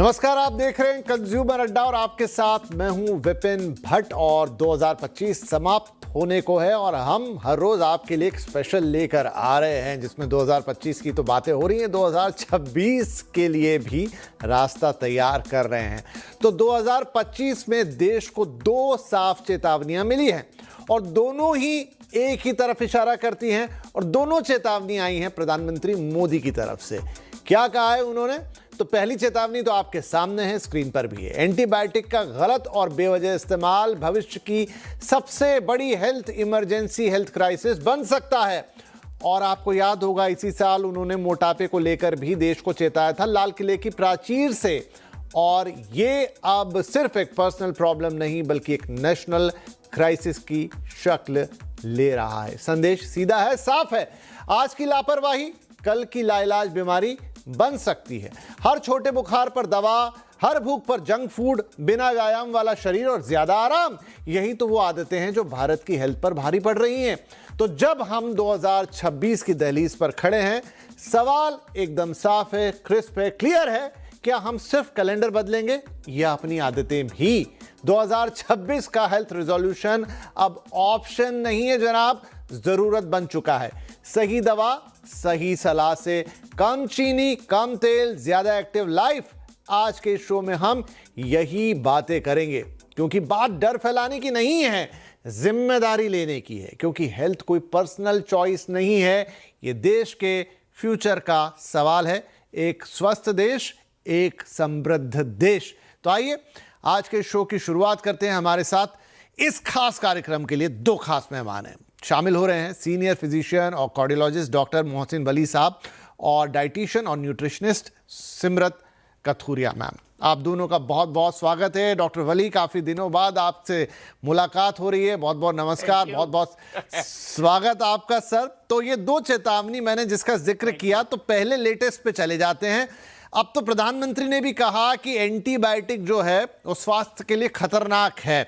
नमस्कार, आप देख रहे हैं कंज्यूमर अड्डा और आपके साथ मैं हूं विपिन भट्ट। और 2025 समाप्त होने को है और हम हर रोज आपके लिए एक स्पेशल लेकर आ रहे हैं जिसमें 2025 की तो बातें हो रही हैं, 2026 के लिए भी रास्ता तैयार कर रहे हैं। तो 2025 में देश को दो साफ चेतावनियां मिली हैं और दोनों ही एक ही तरफ इशारा करती हैं और दोनों चेतावनी आई हैं प्रधानमंत्री मोदी की तरफ से। क्या कहा है उन्होंने? तो पहली चेतावनी तो आपके सामने है, स्क्रीन पर भी है। एंटीबायोटिक का गलत और बेवजह इस्तेमाल भविष्य की सबसे बड़ी हेल्थ इमरजेंसी, हेल्थ क्राइसिस बन सकता है। और आपको याद होगा इसी साल उन्होंने मोटापे को लेकर भी देश को चेताया था लाल किले की प्राचीर से। और ये अब सिर्फ एक पर्सनल प्रॉब्लम नहीं बल्कि एक नेशनल क्राइसिस की शक्ल ले रहा है। संदेश सीधा है, साफ है। आज की लापरवाही कल की लाइलाज बीमारी बन सकती है। हर छोटे बुखार पर दवा, हर भूख पर जंक फूड, बिना व्यायाम वाला शरीर और ज्यादा आराम, यही तो वो आदतें हैं जो भारत की हेल्थ पर भारी पड़ रही हैं। तो जब हम 2026 की दहलीज पर खड़े हैं, सवाल एकदम साफ है, क्रिस्प है, क्लियर है। क्या हम सिर्फ कैलेंडर बदलेंगे या अपनी आदतें भी? 2026 का हेल्थ रिजोल्यूशन अब ऑप्शन नहीं है जनाब, जरूरत बन चुका है। सही दवा, सही सलाह से कम चीनी, कम तेल, ज्यादा एक्टिव लाइफ। आज के शो में हम यही बातें करेंगे क्योंकि बात डर फैलाने की नहीं है, जिम्मेदारी लेने की है। क्योंकि हेल्थ कोई पर्सनल चॉइस नहीं है, ये देश के फ्यूचर का सवाल है। एक स्वस्थ देश, एक समृद्ध देश। तो आइए आज के शो की शुरुआत करते हैं। हमारे साथ इस खास कार्यक्रम के लिए दो खास मेहमान हैं। शामिल हो रहे हैं सीनियर फिजिशियन और कार्डियोलॉजिस्ट डॉक्टर मोहसिन वली साहब और डाइटिशियन और न्यूट्रिशनिस्ट सिमरत कथूरिया मैम। आप दोनों का बहुत बहुत स्वागत है। डॉक्टर वली, काफ़ी दिनों बाद आपसे मुलाकात हो रही है, बहुत बहुत नमस्कार, बहुत बहुत स्वागत आपका सर। तो ये दो चेतावनी मैंने जिसका जिक्र किया, तो पहले लेटेस्ट पे चले जाते हैं। अब तो प्रधानमंत्री ने भी कहा कि एंटीबायोटिक जो है वो स्वास्थ्य के लिए खतरनाक है।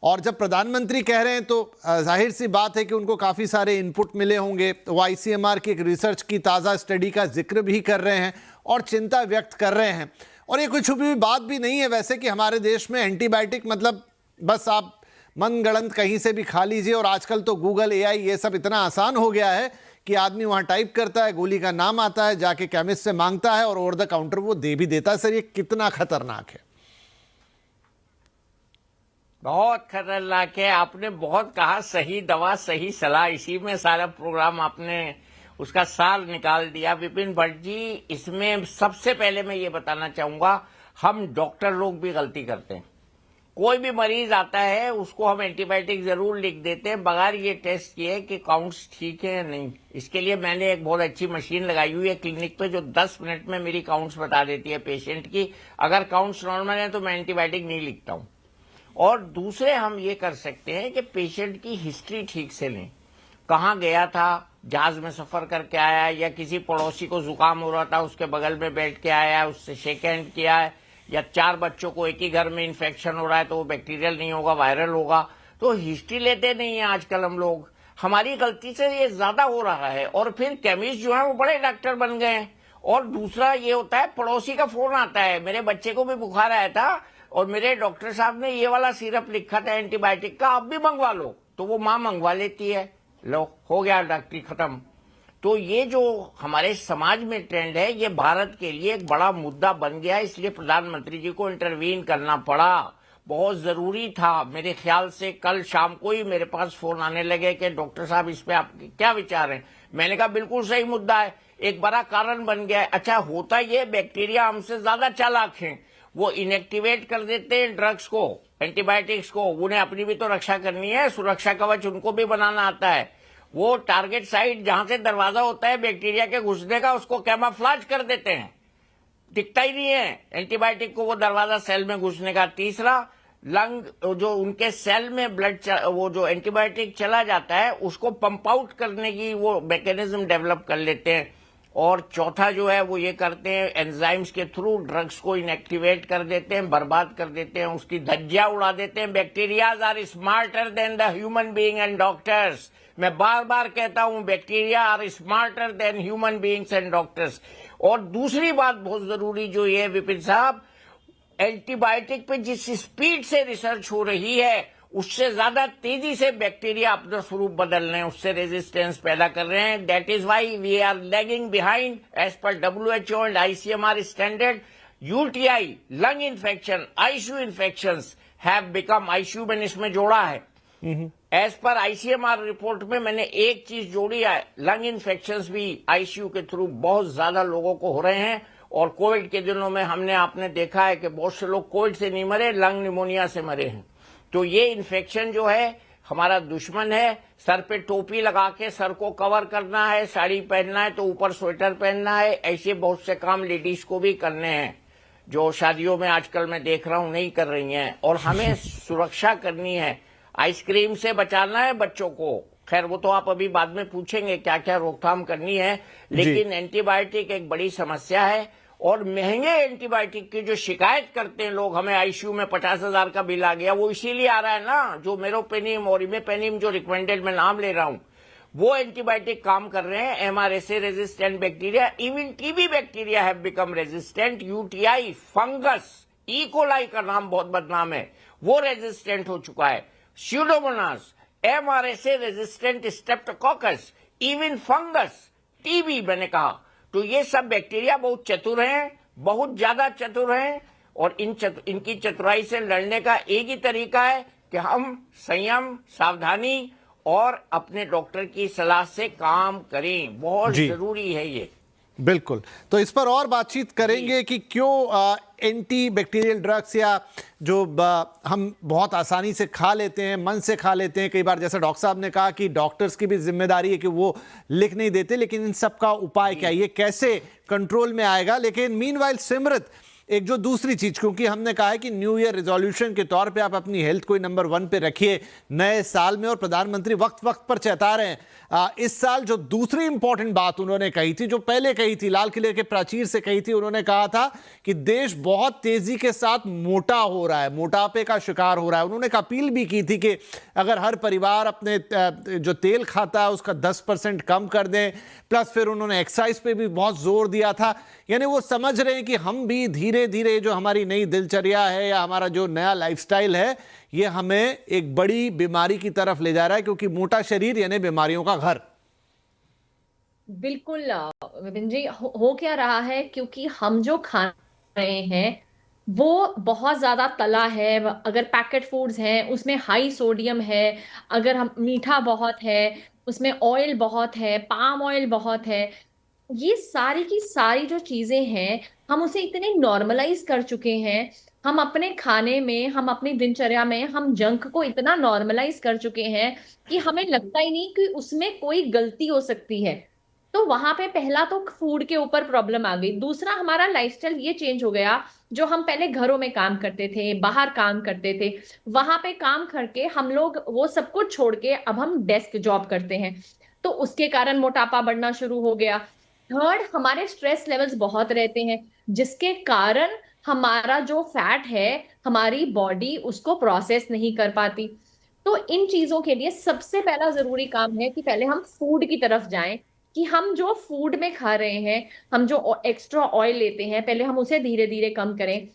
और जब प्रधानमंत्री कह रहे हैं तो जाहिर सी बात है कि उनको काफ़ी सारे इनपुट मिले होंगे। वो आईसीएमआर की एक रिसर्च की ताज़ा स्टडी का जिक्र भी कर रहे हैं और चिंता व्यक्त कर रहे हैं। और ये कोई छुपी हुई बात भी नहीं है वैसे कि हमारे देश में एंटीबायोटिक मतलब बस आप मनगढ़ंत कहीं से भी खा लीजिए। और आजकल तो गूगल, एआई, ये सब इतना आसान हो गया है कि आदमी वहाँ टाइप करता है, गोली का नाम आता है, जाके केमिस्ट से मांगता है और ओवर द काउंटर वो दे भी देता है। सर, ये कितना खतरनाक है? बहुत खतरनाक है। आपने बहुत कहा, सही दवा सही सलाह, इसी में सारा प्रोग्राम आपने उसका सार निकाल दिया विपिन भट्ट जी। इसमें सबसे पहले मैं ये बताना चाहूंगा, हम डॉक्टर लोग भी गलती करते हैं। कोई भी मरीज आता है उसको हम एंटीबायोटिक जरूर लिख देते हैं बगैर ये टेस्ट किए कि काउंट्स ठीक है या नहीं। इसके लिए मैंने एक बहुत अच्छी मशीन लगाई हुई है क्लिनिक पे जो 10 मिनट में मेरी काउंट्स बता देती है पेशेंट की। अगर काउंट्स नॉर्मल है तो मैं एंटीबायोटिक नहीं लिखता हूं। और दूसरे हम ये कर सकते हैं कि पेशेंट की हिस्ट्री ठीक से लें, कहाँ गया था, जहाज में सफर करके आया या किसी पड़ोसी को जुकाम हो रहा था उसके बगल में बैठ के आया, उससे शेक हैंड किया है, या 4 बच्चों को एक ही घर में इन्फेक्शन हो रहा है तो वो बैक्टीरियल नहीं होगा, वायरल होगा। तो हिस्ट्री लेते नहीं है आजकल हम लोग, हमारी गलती से ये ज्यादा हो रहा है। और फिर केमिस्ट जो है वो बड़े डॉक्टर बन गए हैं। और दूसरा ये होता है, पड़ोसी का फोन आता है, मेरे बच्चे को भी बुखार आया था और मेरे डॉक्टर साहब ने ये वाला सिरप लिखा था एंटीबायोटिक का, आप भी मंगवा लो। तो वो माँ मंगवा लेती है, लो हो गया डॉक्टरी खत्म। तो ये जो हमारे समाज में ट्रेंड है ये भारत के लिए एक बड़ा मुद्दा बन गया, इसलिए प्रधानमंत्री जी को इंटरवीन करना पड़ा, बहुत जरूरी था। मेरे ख्याल से कल शाम को ही मेरे पास फोन आने लगे कि डॉक्टर साहब इस पे आपके क्या विचार हैं। मैंने कहा बिल्कुल सही मुद्दा है, एक बड़ा कारण बन गया है। अच्छा, होता ये बैक्टीरिया हमसे ज्यादा चालाक हैं, वो इनएक्टिवेट कर देते हैं ड्रग्स को, एंटीबायोटिक्स को। उन्हें अपनी भी तो रक्षा करनी है, सुरक्षा कवच उनको भी बनाना आता है। वो टारगेट साइट जहां से दरवाजा होता है बैक्टीरिया के घुसने का, उसको कैमोफ्लेज कर देते हैं, दिखता ही नहीं है एंटीबायोटिक को वो दरवाजा सेल में घुसने का। तीसरा, लंग जो उनके सेल में ब्लड वो जो एंटीबायोटिक चला जाता है उसको पंप आउट करने की वो मैकेनिज्म डेवलप कर लेते हैं। और चौथा जो है वो ये करते हैं, एंजाइम्स के थ्रू ड्रग्स को इनएक्टिवेट कर देते हैं, बर्बाद कर देते हैं, उसकी धज्जियां उड़ा देते हैं। Bacterias are smarter than the human being and doctors. मैं बार बार कहता हूं, bacteria are smarter than human beings and doctors. और दूसरी बात बहुत जरूरी जो ये विपिन साहब, एंटीबायोटिक पे जिस स्पीड से रिसर्च हो रही है उससे ज्यादा तेजी से बैक्टीरिया अपना स्वरूप बदल रहे हैं, उससे रेजिस्टेंस पैदा कर रहे हैं. That is why we are lagging behind as पर WHO and ICMR standard. UTI, lung infection, ICU infections have become, ICU मैंने इसमें जोड़ा है. एज पर ICMR रिपोर्ट में मैंने एक चीज जोड़ी है, लंग इन्फेक्शंस भी आईसीयू के थ्रू बहुत ज्यादा लोगों को हो रहे हैं. और कोविड के दिनों में आपने देखा है कि बहुत से लोग कोविड से नहीं मरे, लंग निमोनिया से मरे हैं. तो ये इन्फेक्शन जो है हमारा दुश्मन है. सर पे टोपी लगा के सर को कवर करना है, साड़ी पहनना है तो ऊपर स्वेटर पहनना है. ऐसे बहुत से काम लेडीज को भी करने हैं जो शादियों में आजकल मैं देख रहा हूं नहीं कर रही हैं. और हमें सुरक्षा करनी है. आइसक्रीम से बचाना है बच्चों को. खैर वो तो आप अभी बाद में पूछेंगे क्या क्या रोकथाम करनी है. लेकिन एंटीबायोटिक एक बड़ी समस्या है. और महंगे एंटीबायोटिक की जो शिकायत करते हैं लोग, हमें आईसीयू में 50,000 का बिल आ गया, वो इसीलिए आ रहा है ना. जो मेरोपेनिम और इमेपेनिम जो रिकमेंडेड मैं नाम ले रहा हूं, वो एंटीबायोटिक काम कर रहे हैं. MRSA resistant bacteria, even TB bacteria have become resistant. UTI, fungus, E. coli का नाम बहुत बदनाम है, वो रेजिस्टेंट हो चुका है. Pseudomonas, MRSA resistant Streptococcus, even fungus, TB मैंने कहा. तो ये सब बैक्टीरिया बहुत चतुर हैं, बहुत ज्यादा चतुर हैं. और इनकी चतुराई से लड़ने का एक ही तरीका है कि हम संयम, सावधानी और अपने डॉक्टर की सलाह से काम करें. बहुत जरूरी है ये. बिल्कुल. तो इस पर और बातचीत करेंगे कि क्यों एंटी बैक्टीरियल ड्रग्स या जो हम बहुत आसानी से खा लेते हैं, मन से खा लेते हैं. कई बार जैसे डॉक्टर साहब ने कहा कि डॉक्टर्स की भी जिम्मेदारी है कि वो लिख नहीं देते, लेकिन इन सब का उपाय क्या, ये कैसे कंट्रोल में आएगा. लेकिन मीनवाइल सिमरत, एक जो दूसरी चीज, क्योंकि हमने कहा है कि न्यू ईयर रिजोल्यूशन के तौर पे आप अपनी हेल्थ को नंबर 1 पे रखिए नए साल में, और प्रधानमंत्री वक्त वक्त पर चेता रहे हैं. इस साल जो दूसरी इंपॉर्टेंट बात उन्होंने कही थी, जो पहले कही थी, लाल किले के प्राचीर से कही थी, उन्होंने कहा था कि देश बहुत तेजी के साथ मोटा हो रहा है, मोटापे का शिकार हो रहा है. उन्होंने अपील भी की थी कि अगर हर परिवार अपने जो तेल खाता है उसका 10% कम कर दें. प्लस फिर उन्होंने एक्सरसाइज पे भी बहुत जोर दिया था. यानी वो समझ रहे हैं कि हम भी धीरे धीरे जो हमारी नई दिनचर्या है या हमारा जो नया लाइफस्टाइल है, ये हमें एक बड़ी बीमारी की तरफ ले जा रहा है, क्योंकि मोटा शरीर यानी बीमारियों का घर. बिल्कुल विपिन जी, हो क्या रहा है, क्योंकि हम जो खा रहे हैं वो बहुत ज्यादा तला है. अगर पैकेट फूड्स हैं उसमें हाई सोडियम है, अगर हम मीठा बहुत है, उसमें ऑयल बहुत है, पाम ऑयल बहुत है. ये सारी की सारी जो चीजें हैं हम उसे इतने नॉर्मलाइज कर चुके हैं. हम अपने खाने में, हम अपनी दिनचर्या में, हम जंक को इतना नॉर्मलाइज कर चुके हैं कि हमें लगता ही नहीं कि उसमें कोई गलती हो सकती है. तो वहां पे पहला तो फूड के ऊपर प्रॉब्लम आ गई. दूसरा, हमारा लाइफस्टाइल ये चेंज हो गया. जो हम पहले घरों में काम करते थे, बाहर काम करते थे, वहां पे काम करके हम लोग वो सब कुछ छोड़ के अब हम डेस्क जॉब करते हैं. तो उसके कारण मोटापा बढ़ना शुरू हो गया. थर्ड, हमारे स्ट्रेस लेवल्स बहुत रहते हैं, जिसके कारण हमारा जो फैट है, हमारी बॉडी उसको प्रोसेस नहीं कर पाती. तो इन चीजों के लिए सबसे पहला जरूरी काम है कि पहले हम फूड की तरफ जाएं, कि हम जो फूड में खा रहे हैं, हम जो एक्स्ट्रा ऑयल लेते हैं, पहले हम उसे धीरे धीरे कम करें.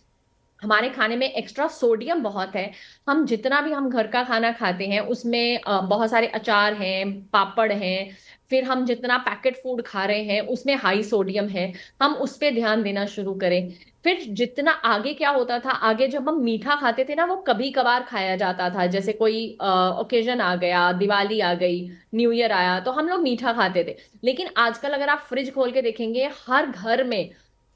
हमारे खाने में एक्स्ट्रा सोडियम बहुत है. हम जितना भी हम घर का खाना खाते हैं उसमें बहुत सारे अचार हैं, पापड़ हैं. फिर हम जितना पैकेट फूड खा रहे हैं उसमें हाई सोडियम है. हम उस पर ध्यान देना शुरू करें. फिर जितना आगे क्या होता था, आगे जब हम मीठा खाते थे ना, वो कभी कभार खाया जाता था. जैसे कोई ओकेजन आ गया, दिवाली आ गई, न्यू ईयर आया, तो हम लोग मीठा खाते थे. लेकिन आजकल अगर आप फ्रिज खोल के देखेंगे, हर घर में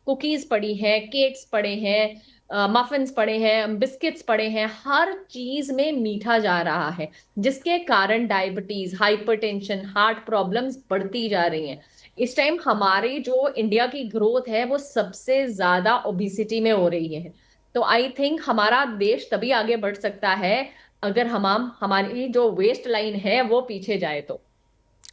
कुकीज पड़ी है, केक्स पड़े हैं, मफिन्स पड़े हैं, बिस्किट्स पड़े हैं. हर चीज में मीठा जा रहा है, जिसके कारण डायबिटीज, हाइपरटेंशन, हार्ट प्रॉब्लम्स बढ़ती जा रही हैं. इस टाइम हमारी जो इंडिया की ग्रोथ है वो सबसे ज्यादा ओबिसिटी में हो रही है. तो आई थिंक हमारा देश तभी आगे बढ़ सकता है अगर हमारी जो वेस्ट लाइन है वो पीछे जाए तो.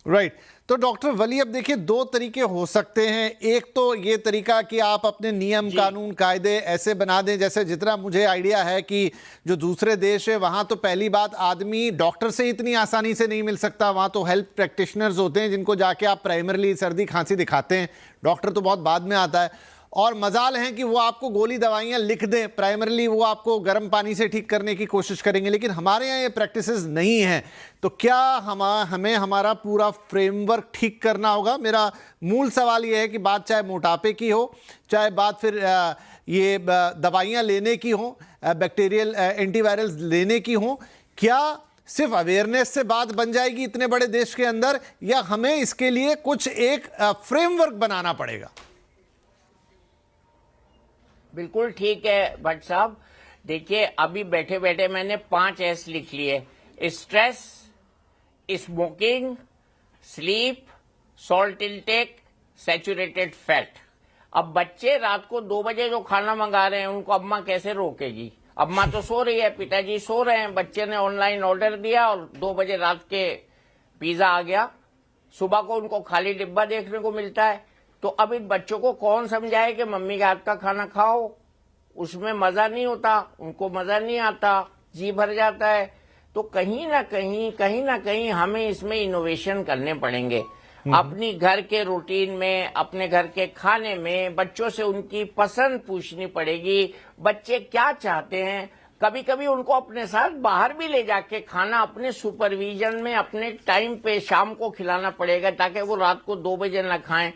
राइट. तो डॉक्टर वली, अब देखिए दो तरीके हो सकते हैं. एक तो ये तरीका कि आप अपने नियम, कानून, कायदे ऐसे बना दें, जैसे जितना मुझे आइडिया है कि जो दूसरे देश है वहाँ तो पहली बात आदमी डॉक्टर से इतनी आसानी से नहीं मिल सकता. वहाँ तो हेल्थ प्रैक्टिशनर्स होते हैं जिनको जाके आप प्राइमरली सर्दी खांसी दिखाते हैं, डॉक्टर तो बहुत बाद में आता है. और मजाल है कि वो आपको गोली दवाइयां लिख दें, प्राइमरीली वो आपको गर्म पानी से ठीक करने की कोशिश करेंगे, लेकिन हमारे यहाँ ये प्रैक्टिसेस नहीं हैं। तो क्या हमें हमारा पूरा फ्रेमवर्क ठीक करना होगा? मेरा मूल सवाल ये है कि बात चाहे मोटापे की हो, चाहे बात फिर ये दवाइयाँ लेने की हो, बैक्टीरियल एंटीवायरल्स लेने की हो, क्या सिर्फ अवेयरनेस से बात बन जाएगी इतने बड़े देश के अंदर, या हमें इसके लिए कुछ एक फ्रेमवर्क बनाना पड़ेगा? बिल्कुल ठीक है भट्ट साहब। देखिए, अभी बैठे बैठे मैंने 5 S लिख लिए: stress, smoking, sleep, salt intake, saturated fat. अब बच्चे रात को 2 बजे जो खाना मंगा रहे हैं उनको अम्मा कैसे रोकेगी? अम्मा तो सो रही है, पिताजी सो रहे हैं, बच्चे ने ऑनलाइन ऑर्डर दिया और 2 बजे रात के पिज्जा आ गया। सुबह को उनको खाली डिब्बा देखने को मिलता है। तो अब इन बच्चों को कौन समझाए कि मम्मी के हाथ का खाना खाओ? उसमें मजा नहीं होता, उनको मजा नहीं आता, जी भर जाता है। तो कहीं ना कहीं हमें इसमें इनोवेशन करने पड़ेंगे। अपनी घर के रूटीन में, अपने घर के खाने में बच्चों से उनकी पसंद पूछनी पड़ेगी, बच्चे क्या चाहते हैं। कभी कभी उनको अपने साथ बाहर भी ले जाके खाना अपने सुपरविजन में अपने टाइम पे शाम को खिलाना पड़ेगा, ताकि वो रात को 2 बजे न खाएं।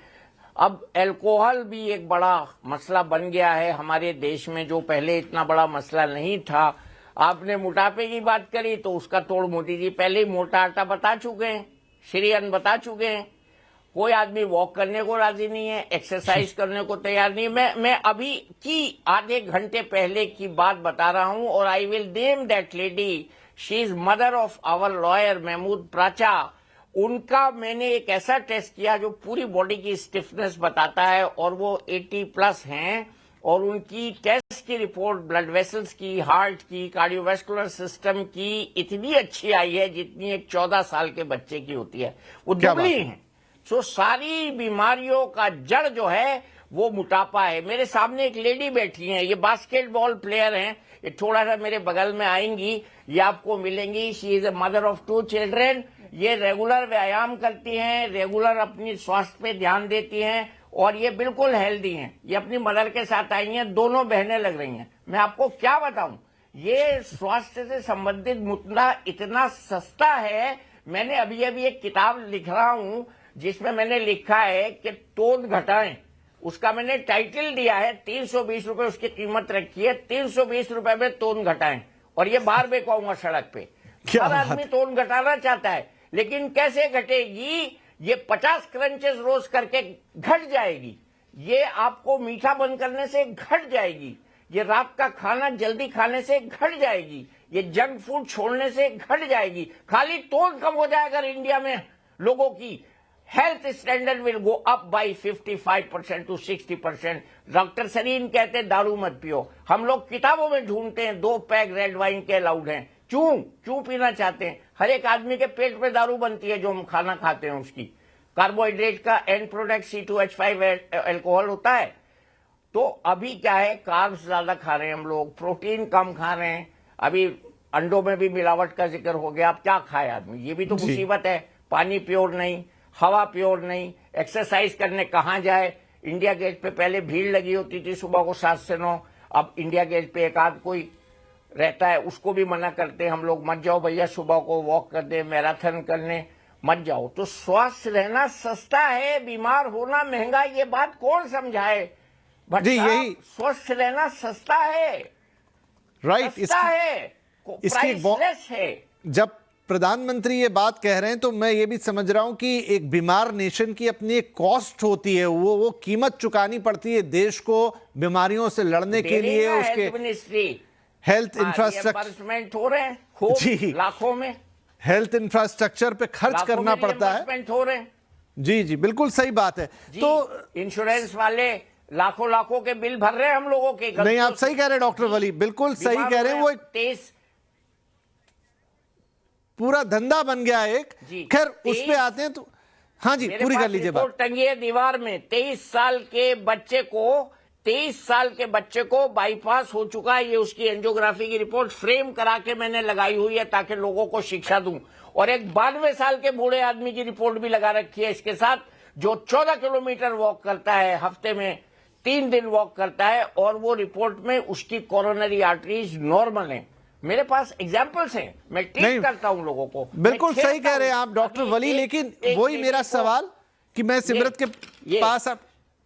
अब अल्कोहल भी एक बड़ा मसला बन गया है हमारे देश में, जो पहले इतना बड़ा मसला नहीं था। आपने मोटापे की बात करी तो उसका तोड़ मोदी जी पहले ही मोटा आटा बता चुके हैं, श्री अन्न बता चुके हैं। कोई आदमी वॉक करने को राजी नहीं है, एक्सरसाइज करने को तैयार नहीं। मैं अभी की आधे घंटे पहले की बात बता रहा हूं, और I will name that lady. She is mother of our lawyer Mehmood Pracha. उनका मैंने एक ऐसा टेस्ट किया जो पूरी बॉडी की स्टिफनेस बताता है, और वो 80+ हैं, और उनकी टेस्ट की रिपोर्ट ब्लड वेसल्स की, हार्ट की, कार्डियोवैस्कुलर सिस्टम की इतनी अच्छी आई है जितनी एक 14 साल के बच्चे की होती है। वो दुबली हैं। सो सारी बीमारियों का जड़ जो है वो मोटापा है। मेरे सामने एक लेडी बैठी है, ये बास्केटबॉल प्लेयर हैं, ये थोड़ा सा मेरे बगल में आएंगी, ये आपको मिलेंगी। She is a mother of 2 children. ये रेगुलर व्यायाम करती हैं, रेगुलर अपनी स्वास्थ्य पे ध्यान देती हैं, और ये बिल्कुल हेल्दी हैं। ये अपनी मदर के साथ आई हैं, दोनों बहनें लग रही हैं। मैं आपको क्या बताऊं, ये स्वास्थ्य से संबंधित मुद्दा इतना सस्ता है। मैंने अभी एक किताब लिख रहा हूं जिसमें मैंने लिखा है कि तोंद घटाएं। उसका मैंने टाइटल दिया है, 320 रुपए उसकी कीमत रखी है। 320 रुपए में तोंद घटाएं, और ये बाहर बेचाऊंगा सड़क पे। हर आदमी तोंद घटाना चाहता है, लेकिन कैसे घटेगी? ये 50 क्रंचेस रोज करके घट जाएगी। ये आपको मीठा बंद करने से घट जाएगी। ये रात का खाना जल्दी खाने से घट जाएगी। ये जंक फूड छोड़ने से घट जाएगी। खाली तोंद कम हो जाएगा इंडिया में लोगों की, health standard will go up by 55% to 60%। Doctor Sarin कहते हैं दारू मत पियो, हम लोग किताबों में ढूंढते हैं 2 पैक रेड वाइन के अलाउड हैं। क्यों पीना चाहते हैं? हर एक आदमी के पेट में दारू बनती है जो हम खाना खाते हैं, उसकी कार्बोहाइड्रेट का एंड प्रोडक्ट C2H5 अल्कोहल होता है। तो अभी क्या है, कार्ब्स ज्यादा खा रहे हैं हम लोग, प्रोटीन कम खा रहे हैं। अभी अंडों में भी मिलावट का जिक्र हो गया। अब क्या खाए आदमी, ये भी तो मुसीबत है। पानी प्योर नहीं, हवा प्योर नहीं, एक्सरसाइज करने कहाँ जाए? इंडिया गेट पे पहले भीड़ लगी होती थी सुबह को 7 से 9, अब इंडिया गेट पे एक आध कोई रहता है, उसको भी मना करते हैं हम लोग, मत जाओ भैया सुबह को वॉक करने, मैराथन करने मत जाओ। तो स्वस्थ रहना सस्ता है, बीमार होना महंगा, ये बात कौन समझाए? बट यही स्वस्थ रहना सस्ता है, राइट? सस्ता है, प्राइसलेस है। जब प्रधानमंत्री ये बात कह रहे हैं तो मैं ये भी समझ रहा हूं कि एक बीमार नेशन की अपनी एक कॉस्ट होती है, वो कीमत चुकानी पड़ती है देश को बीमारियों से लड़ने के लिए। उसके मिनिस्ट्री हेल्थ इंफ्रास्ट्रक्चर हो रहे हैं जी, लाखों में हेल्थ इंफ्रास्ट्रक्चर पे खर्च करना पड़ता है। हो रहे हैं जी, बिल्कुल सही बात है। तो इंश्योरेंस वाले लाखों के बिल भर रहे हैं हम लोगों के। नहीं, आप सही कह रहे हैं डॉक्टर वली, बिल्कुल सही कह रहे हैं। वो एक पूरा धंधा बन गया एक। खैर उस पे आते हैं तो हाँ जी, पूरी कर लीजिए बात। टंगी है दीवार में, 23 साल के बच्चे को बाईपास हो चुका है। ये उसकी एंजियोग्राफी की रिपोर्ट फ्रेम करा के मैंने लगाई हुई है ताकि लोगों को शिक्षा दूं। और एक 92 साल के बूढ़े आदमी की रिपोर्ट भी लगा रखी है इसके साथ, जो 14 किलोमीटर वॉक करता है हफ्ते में 3 दिन वॉक करता है और वो रिपोर्ट में उसकी कोरोनरी आर्टरीज नॉर्मल है। मेरे पास एग्जाम्पल्स हैं, मैं ट्रीट करता हूं लोगों को। बिल्कुल सही कह रहे हैं आप डॉक्टर वली, लेकिन वही मेरा सवाल कि मैं सिमरत के पास अब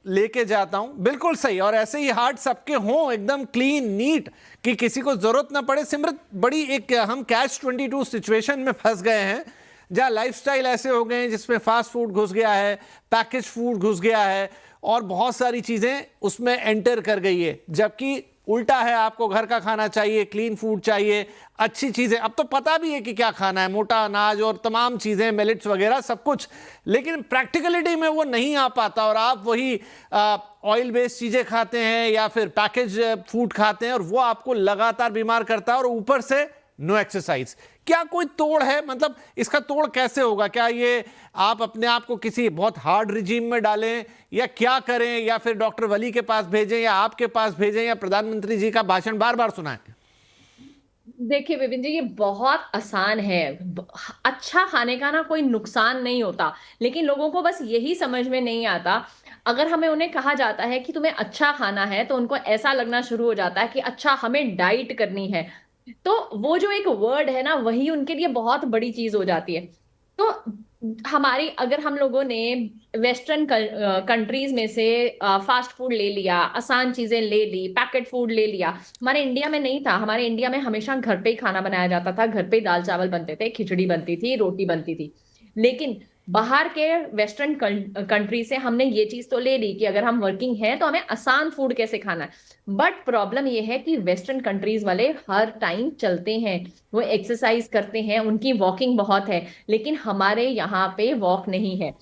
लेके जाता हूं, बिल्कुल सही, और ऐसे ही हार्ट सबके हों एकदम क्लीन नीट कि किसी को जरूरत ना पड़े। सिमरत, बड़ी एक हम कैच 22 सिचुएशन में फंस गए हैं जहां लाइफस्टाइल ऐसे हो गए हैं जिसमें फास्ट फूड घुस गया है, पैकेज फूड घुस गया है और बहुत सारी चीजें उसमें एंटर कर गई है, जबकि उल्टा है, आपको घर का खाना चाहिए, क्लीन फूड चाहिए, अच्छी चीजें। अब तो पता भी है कि क्या खाना है, मोटा अनाज और तमाम चीजें, मिलेट्स वगैरह सब कुछ, लेकिन प्रैक्टिकलिटी में वो नहीं आ पाता और आप वही ऑयल बेस्ड चीजें खाते हैं या फिर पैकेज फूड खाते हैं और वो आपको लगातार बीमार करता है, और ऊपर से नो एक्सरसाइज। क्या कोई तोड़ है? मतलब इसका तोड़ कैसे होगा? क्या ये आप अपने आप को किसी बहुत हार्ड रिजीम में डालें या क्या करें, या फिर डॉक्टर वली के पास भेजें या आपके पास भेजें या प्रधानमंत्री जी का भाषण बार बार सुनाएं? देखिए विपिन जी, ये बहुत आसान है। अच्छा खाने का ना कोई नुकसान नहीं होता, लेकिन लोगों को बस यही समझ में नहीं आता। अगर हमें उन्हें कहा जाता है कि तुम्हें अच्छा खाना है, तो उनको ऐसा लगना शुरू हो जाता है कि अच्छा हमें डाइट करनी है। तो वो जो एक वर्ड है ना, वही उनके लिए बहुत बड़ी चीज हो जाती है। तो हमारी, अगर हम लोगों ने वेस्टर्न कंट्रीज में से फास्ट फूड ले लिया, आसान चीजें ले ली, पैकेट फूड ले लिया, हमारे इंडिया में नहीं था। हमारे इंडिया में हमेशा घर पे ही खाना बनाया जाता था, घर पे ही दाल चावल बनते थे, खिचड़ी बनती थी, रोटी बनती थी। लेकिन बाहर के वेस्टर्न कंट्री से हमने ये चीज तो ले ली कि अगर हम वर्किंग हैं तो हमें आसान फूड कैसे खाना है। बट प्रॉब्लम ये है कि वेस्टर्न कंट्रीज वाले हर टाइम चलते हैं, वो एक्सरसाइज करते हैं, उनकी वॉकिंग बहुत है, लेकिन हमारे यहाँ पे वॉक नहीं है।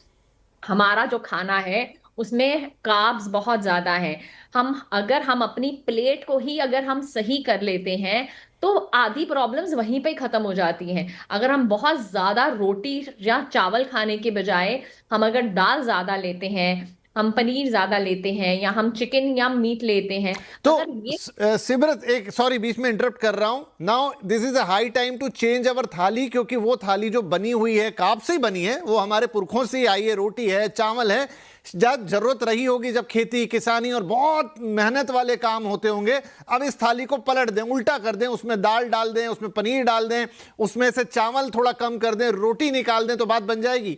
हमारा जो खाना है उसमें कार्ब्स बहुत ज्यादा है। हम अपनी प्लेट को ही अगर हम सही कर लेते हैं तो आधी प्रॉब्लम्स वहीं पे खत्म हो जाती हैं। अगर हम बहुत ज्यादा रोटी या चावल खाने के बजाय हम अगर दाल ज्यादा लेते हैं, हम पनीर ज्यादा लेते हैं, या हम चिकन या मीट लेते हैं, तो अगर ये सिमरत, एक सॉरी बीच में इंटरप्ट कर रहा हूं, now this is a high time to change our thali, क्योंकि वो थाली जो बनी हुई है कार्ब से ही बनी है, वो हमारे पुरखों से ही आई है, रोटी है, चावल है। जब जरूरत रही होगी, जब खेती किसानी और बहुत मेहनत वाले काम होते होंगे, अब इस थाली को पलट दें, उल्टा कर दें, उसमें दाल डाल दें, उसमें पनीर डाल दें, उसमें से चावल थोड़ा कम कर दें, रोटी निकाल दें, तो बात बन जाएगी।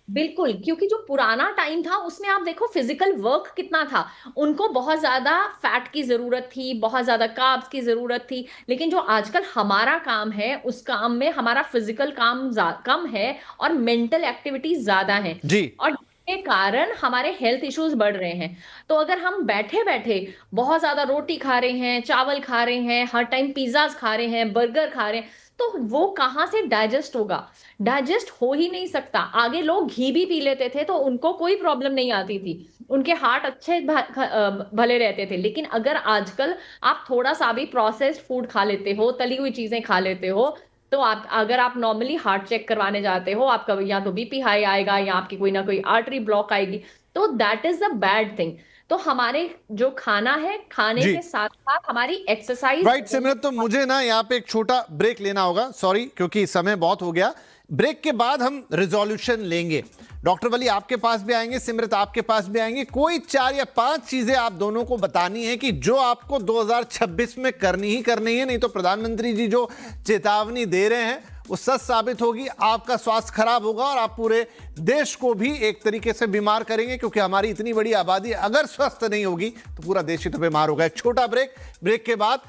बिल्कुल, क्योंकि जो पुराना टाइम था उसमें आप देखो फिजिकल वर्क कितना था। उनको बहुत ज्यादा फैट की जरूरत थी, बहुत ज्यादा कार्ब्स की जरूरत थी। लेकिन जो आजकल हमारा काम है, उस काम में हमारा फिजिकल काम कम है और मेंटल एक्टिविटी ज्यादा है, जी। और के कारण हमारे हेल्थ इश्यूज बढ़ रहे हैं। तो अगर हम बैठे बैठे बहुत ज्यादा रोटी खा रहे हैं, चावल खा रहे हैं, हर टाइम पिज्जाज खा रहे हैं, बर्गर खा रहे हैं, तो वो कहाँ से डाइजेस्ट होगा? डाइजेस्ट हो ही नहीं सकता। आगे लोग घी भी पी लेते थे तो उनको कोई प्रॉब्लम नहीं आती थी, उनके हार्ट अच्छे भले रहते थे। लेकिन अगर आजकल आप थोड़ा सा भी प्रोसेस्ड फूड खा लेते हो, तली हुई चीजें खा लेते हो, तो अगर आप नॉर्मली हार्ट चेक करवाने जाते हो, आपका या तो बीपी हाई आएगा या आपकी कोई ना कोई आर्टरी ब्लॉक आएगी। तो that is the bad thing. तो हमारे जो खाना है, खाने के साथ साथ हमारी एक्सरसाइज। राइट सिमरत, तो मुझे ना यहाँ पे एक छोटा ब्रेक लेना होगा, सॉरी, क्योंकि समय बहुत हो गया। ब्रेक के बाद हम रिजोल्यूशन लेंगे। डॉक्टर वली आपके पास भी आएंगे, सिमरत आपके पास भी आएंगे। कोई 4 या 5 चीजें आप दोनों को बतानी है कि जो आपको 2026 में करनी ही करनी है, नहीं तो प्रधानमंत्री जी जो चेतावनी दे रहे हैं वो सच साबित होगी, आपका स्वास्थ्य खराब होगा और आप पूरे देश को भी एक तरीके से बीमार करेंगे, क्योंकि हमारी इतनी बड़ी आबादी अगर स्वस्थ नहीं होगी तो पूरा देश ही तो बीमार होगा। एक छोटा ब्रेक, ब्रेक के बाद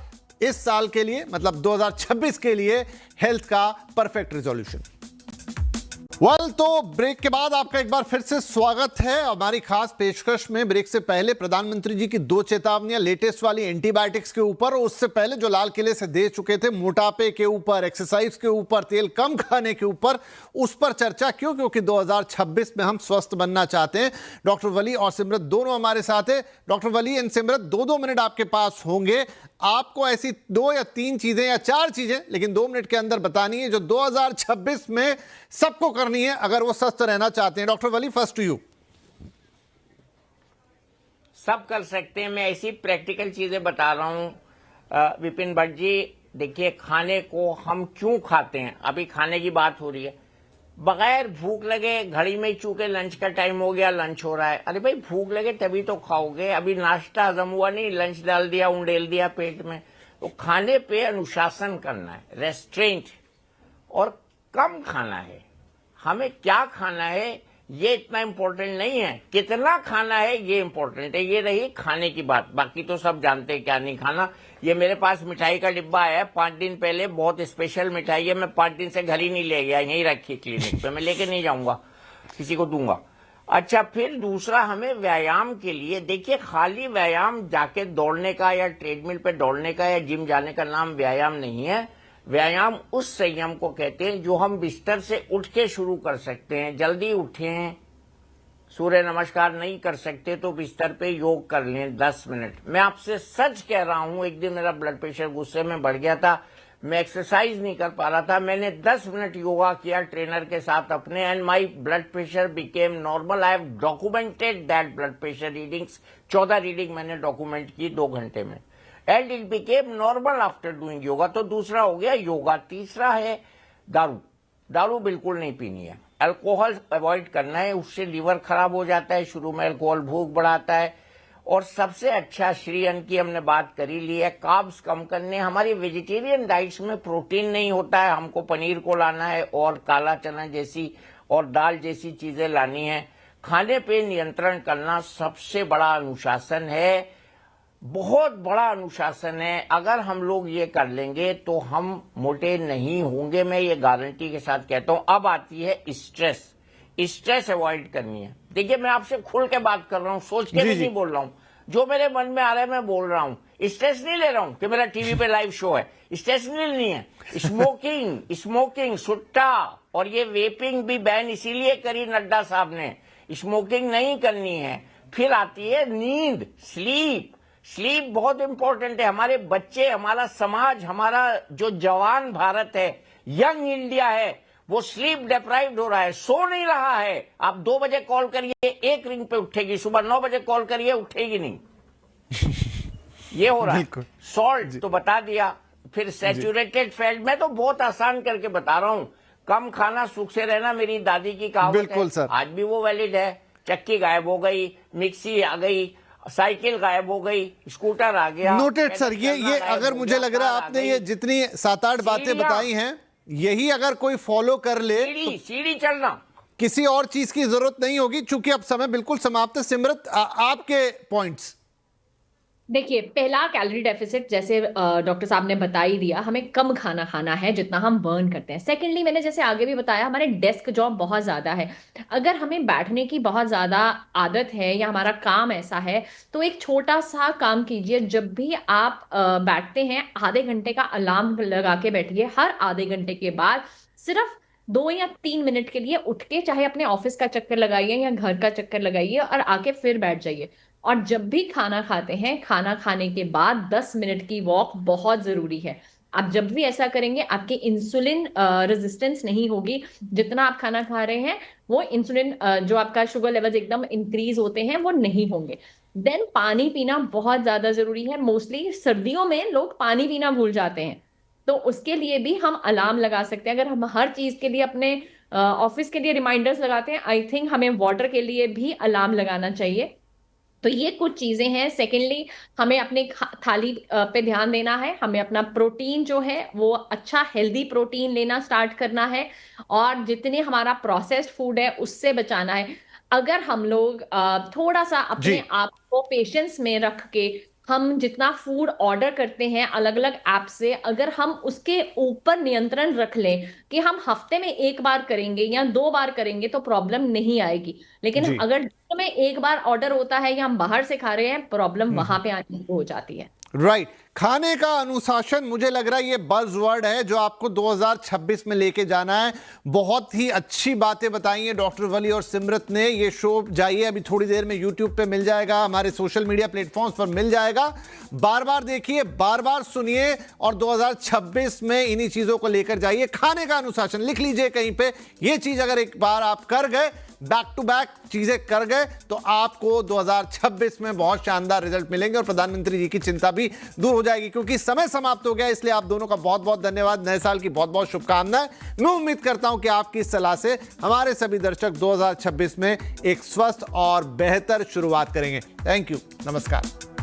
इस साल के लिए, मतलब 2026 के लिए हेल्थ का परफेक्ट रिजोल्यूशन। तो ब्रेक के बाद आपका एक बार फिर से स्वागत है। हमारी खास पेशकश में ब्रेक से पहले प्रधानमंत्री जी की 2 चेतावनियां, लेटेस्ट वाली एंटीबायोटिक्स के ऊपर, और उससे पहले जो लाल किले से दे चुके थे मोटापे के ऊपर, एक्सरसाइज के ऊपर, तेल कम खाने के ऊपर, उस पर चर्चा क्यों, क्योंकि 2026 में हम स्वस्थ बनना चाहते हैं। डॉक्टर वली और सिमरत दोनों हमारे साथ है। Doctor Wali and Simrat, 2-2 minute आपके पास होंगे। आपको ऐसी 2 या 3 चीजें या 4 चीजें, लेकिन 2 मिनट के अंदर बतानी है जो 2026 में सबको करनी है अगर वो स्वस्थ रहना चाहते हैं। Doctor Wali, first to you. सब कर सकते हैं, मैं ऐसी प्रैक्टिकल चीजें बता रहा हूं। विपिन भट्ट जी, देखिए खाने को हम क्यों खाते हैं, अभी खाने की बात हो रही है। बगैर भूख लगे, घड़ी में चूके लंच का टाइम हो गया, लंच हो रहा है, अरे भाई भूख लगे तभी तो खाओगे, अभी नाश्ता हजम हुआ नहीं, लंच डाल दिया, उंडेल दिया पेट में। तो खाने पे अनुशासन करना है, रेस्ट्रेंट, और कम खाना है। हमें क्या खाना है ये इतना इम्पोर्टेंट नहीं है, कितना खाना है ये इम्पोर्टेंट है। ये रही खाने की बात, बाकी तो सब जानते हैं क्या नहीं खाना। ये मेरे पास मिठाई का डिब्बा है, 5 दिन पहले बहुत स्पेशल मिठाई है, मैं 5 दिन से घर ही नहीं ले गया, यहीं रखी क्लिनिक पे, मैं लेके नहीं जाऊंगा, किसी को दूंगा। अच्छा, फिर दूसरा हमें व्यायाम के लिए, देखिए खाली व्यायाम जाके दौड़ने का या ट्रेडमिल पे दौड़ने का या जिम जाने का नाम व्यायाम नहीं है। व्यायाम उस संयम को कहते हैं जो हम बिस्तर से उठ के शुरू कर सकते हैं। जल्दी उठें, सूर्य नमस्कार नहीं कर सकते तो बिस्तर पे योग कर लें 10 मिनट। मैं आपसे सच कह रहा हूं, एक दिन मेरा ब्लड प्रेशर गुस्से में बढ़ गया था, मैं एक्सरसाइज नहीं कर पा रहा था, मैंने 10 मिनट योगा किया ट्रेनर के साथ अपने, and my blood pressure became normal. I have documented that blood pressure readings, 14 reading मैंने डॉक्यूमेंट की 2 घंटे में, and it became normal after doing yoga. तो दूसरा हो गया योगा। तीसरा है दारू। दारू बिल्कुल नहीं पीनी है, अल्कोहल अवॉइड करना है, उससे लीवर खराब हो जाता है, शुरू में अल्कोहल भूख बढ़ाता है। और सबसे अच्छा, श्री अन्न की हमने बात करी ली है, कार्ब्स कम करने। हमारी वेजिटेरियन डाइट्स में प्रोटीन नहीं होता है, हमको पनीर को लाना है और काला चना जैसी और दाल जैसी चीजें लानी है। खाने पे नियंत्रण करना सबसे बड़ा अनुशासन है, बहुत बड़ा अनुशासन है। अगर हम लोग ये कर लेंगे तो हम मोटे नहीं होंगे, मैं ये गारंटी के साथ कहता हूं। अब आती है स्ट्रेस। स्ट्रेस अवॉइड करनी है। देखिए मैं आपसे खुल के बात कर रहा हूं, सोच के नहीं बोल रहा हूं, जो मेरे मन में आ रहा है मैं बोल रहा हूं। स्ट्रेस नहीं ले रहा हूं कि मेरा टीवी पे लाइव शो है, स्ट्रेस नहीं लेनी है। स्मोकिंग, सुट्टा और ये वेपिंग भी बैन इसीलिए करी नड्डा साहब ने, स्मोकिंग नहीं करनी है। फिर आती है नींद, स्लीप बहुत इंपॉर्टेंट है। हमारे बच्चे, हमारा समाज, हमारा जो जवान भारत है, यंग इंडिया है, वो स्लीप डिप्राइव्ड हो रहा है, सो नहीं रहा है। आप 2 बजे कॉल करिए, 1 रिंग पे उठेगी, सुबह 9 बजे कॉल करिए, उठेगी नहीं। ये हो रहा है। सॉल्ट तो बता दिया, फिर सैचुरेटेड फैट, मैं तो बहुत आसान करके बता रहा हूं। कम खाना, सुख से रहना, मेरी दादी की कहावत है, सर। आज भी वो वैलिड है। चक्की गायब हो गई, मिक्सी आ गई, साइकिल गायब हो गई, स्कूटर आ गया। Noted sir. ये अगर मुझे लग रहा है आपने ये जितनी 7-8 बातें बताई हैं, यही अगर कोई फॉलो कर ले, सीढ़ी चढ़ना, किसी और चीज की जरूरत नहीं होगी। चूंकि अब समय बिल्कुल समाप्त है, सिमरत आपके पॉइंट्स। देखिए, पहला कैलोरी डेफिसिट, जैसे डॉक्टर साहब ने बता ही दिया, हमें कम खाना खाना है जितना हम बर्न करते हैं। सेकेंडली, मैंने जैसे आगे भी बताया, हमारे डेस्क जॉब बहुत ज़्यादा है। अगर हमें बैठने की बहुत ज़्यादा आदत है या हमारा काम ऐसा है, तो एक छोटा सा काम कीजिए। जब भी आप बैठते हैं, आधे घंटे का अलार्म लगा के बैठिए। हर आधे घंटे के बाद सिर्फ 2 या 3 मिनट के लिए उठ के, चाहे अपने ऑफिस का चक्कर लगाइए या घर का चक्कर लगाइए, और आके फिर बैठ जाइए। और जब भी खाना खाते हैं, खाना खाने के बाद 10 मिनट की वॉक बहुत जरूरी है। आप जब भी ऐसा करेंगे, आपकी इंसुलिन रेजिस्टेंस नहीं होगी। जितना आप खाना खा रहे हैं, वो इंसुलिन जो आपका शुगर लेवल्स एकदम इंक्रीज होते हैं, वो नहीं होंगे। देन पानी पीना बहुत ज्यादा जरूरी है। मोस्टली सर्दियों में लोग पानी पीना भूल जाते हैं, तो उसके लिए भी हम अलार्म लगा सकते हैं। अगर हम हर चीज के लिए अपने ऑफिस के लिए रिमाइंडर्स लगाते हैं, आई थिंक हमें वाटर के लिए भी अलार्म लगाना चाहिए। तो ये कुछ चीजें हैं। सेकेंडली, हमें अपने थाली पे ध्यान देना है। हमें अपना प्रोटीन जो है वो अच्छा हेल्दी प्रोटीन लेना स्टार्ट करना है, और जितने हमारा प्रोसेस्ड फूड है उससे बचाना है। अगर हम लोग थोड़ा सा अपने आप को पेशेंस में रख के, हम जितना फूड ऑर्डर करते हैं अलग अलग ऐप से, अगर हम उसके ऊपर नियंत्रण रख लें कि हम हफ्ते में 1 बार करेंगे या 2 बार करेंगे, तो प्रॉब्लम नहीं आएगी। लेकिन अगर दिन में 1 बार ऑर्डर होता है या हम बाहर से खा रहे हैं, प्रॉब्लम वहां पे आनी हो जाती है। राइट। खाने का अनुशासन, मुझे लग रहा है ये बज़वर्ड है जो आपको 2026 में लेके जाना है। बहुत ही अच्छी बातें बताई हैं डॉक्टर वली और सिमरत ने। ये शो जाइए, अभी थोड़ी देर में यूट्यूब पे मिल जाएगा, हमारे सोशल मीडिया प्लेटफॉर्म्स पर मिल जाएगा। बार बार देखिए, बार बार सुनिए, और 2026 में इन्हीं चीजों को लेकर जाइए। खाने का अनुशासन लिख लीजिए कहीं पे। ये चीज अगर एक बार आप कर गए, बैक टू बैक चीजें कर गए, तो आपको 2026 में बहुत शानदार रिजल्ट मिलेंगे और प्रधानमंत्री जी की चिंता भी दूर हो हो जाएगी, क्योंकि समय समाप्त हो गया। इसलिए आप दोनों का बहुत बहुत धन्यवाद, नए साल की बहुत बहुत शुभकामनाएं। मैं उम्मीद करता हूं कि आपकी इस सलाह से हमारे सभी दर्शक 2026 में एक स्वस्थ और बेहतर शुरुआत करेंगे। थैंक यू, नमस्कार।